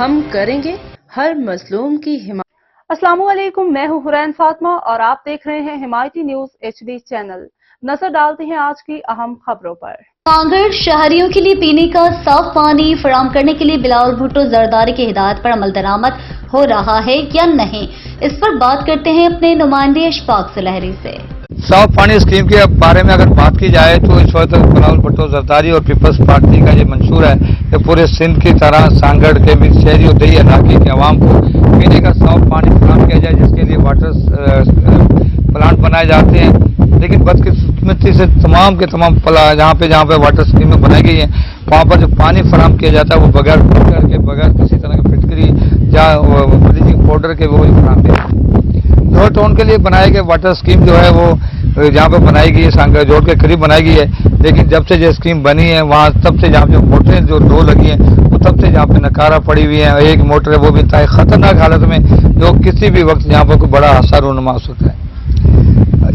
ہم کریں گے ہر مظلوم کی حمایت۔ السلام علیکم، میں ہوں حرین فاطمہ اور آپ دیکھ رہے ہیں حمایتی نیوز HD چینل۔ نظر ڈالتے ہیں آج کی اہم خبروں پر۔ کانگڑ شہریوں کے لیے پینے کا صاف پانی فراہم کرنے کے لیے بلاول بھٹو زرداری کی ہدایت پر عمل درآمد ہو رہا ہے یا نہیں، اس پر بات کرتے ہیں اپنے نمائندے اشفاق سلہری سے۔ صاف پانی اسکیم کے بارے میں اگر بات کی جائے تو اس وقت بلاول بھٹو زرداری اور پیپلز پارٹی کا یہ منشور ہے کہ پورے سندھ کی طرح سانگڑ کے بھی شہری اور دیہی علاقے کے عوام کو پینے کا صاف پانی فراہم کیا جائے، جس کے لیے واٹر پلانٹ بنائے جاتے ہیں۔ لیکن بدقسمتی سے تمام کے تمام جہاں پہ واٹر اسکیمیں بنائی گئی ہیں، وہاں پر جو پانی فراہم کیا جاتا ہے وہ بغیر فلٹر کے، بغیر کسی طرح کی فٹکری یا بلیچنگ پاؤڈر کے وہ فراہم کیا جاتا ہے۔ جوڑ ٹاؤن کے لیے بنائی گئی واٹر اسکیم جو ہے وہ جہاں پہ بنائی گئی ہے سانگڑ جوڑ کے قریب بنائی گئی ہے، لیکن جب سے یہ اسکیم بنی ہے وہاں تب سے جہاں پہ موٹریں جو دو لگی ہیں وہ تب سے جہاں پہ نکارہ پڑی ہوئی ہیں، ایک موٹر ہے وہ بھی انتہائی خطرناک حالت میں، جو کسی بھی وقت یہاں پر کوئی بڑا حادثہ رونما ہو سکتا ہے۔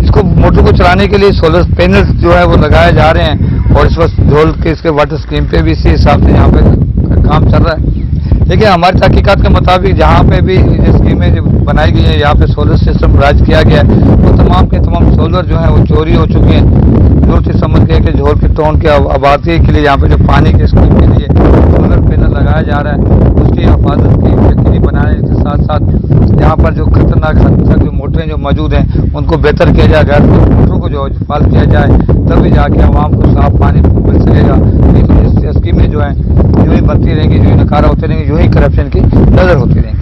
اس کو موٹر کو چلانے کے لیے سولر پینل جو ہے وہ لگائے جا رہے ہیں، اور اس وقت جھول کے اس کے واٹر اسکیم پہ بھی اسی حساب سے یہاں پہ کام چل رہا ہے۔ لیکن ہماری تحقیقات کے مطابق جہاں پہ بھی یہ اسکیمیں بنائی گئی ہیں، یہاں پہ سولر سسٹم راج کیا گیا ہے، وہ تمام کے تمام سولر جو ہیں وہ چوری ہو چکے ہیں۔ ضرورت ہی سمجھ کے کہ جھول کے ٹاؤن کی آبادی کے لیے یہاں پہ جو پانی کے اسکیم کے لیے سولر پینل لگایا جا رہا ہے، اس کی حفاظت کی یقینی بنانے کے ساتھ ساتھ یہاں پر جو خطرناک جو موٹریں جو موجود ہیں ان کو بہتر کیا جائے، غیر موٹروں کو جو فعال کیا جائے، تبھی جا کے عوام کو صاف پانی مل سکے گا۔ نہیں تو اس اسکیمیں جو ہیں یوں ہی بنتی رہیں گی، یوں ہی نکارہ ہوتے رہیں گے، یوں ہی کرپشن کی نظر ہوتی رہیں گی۔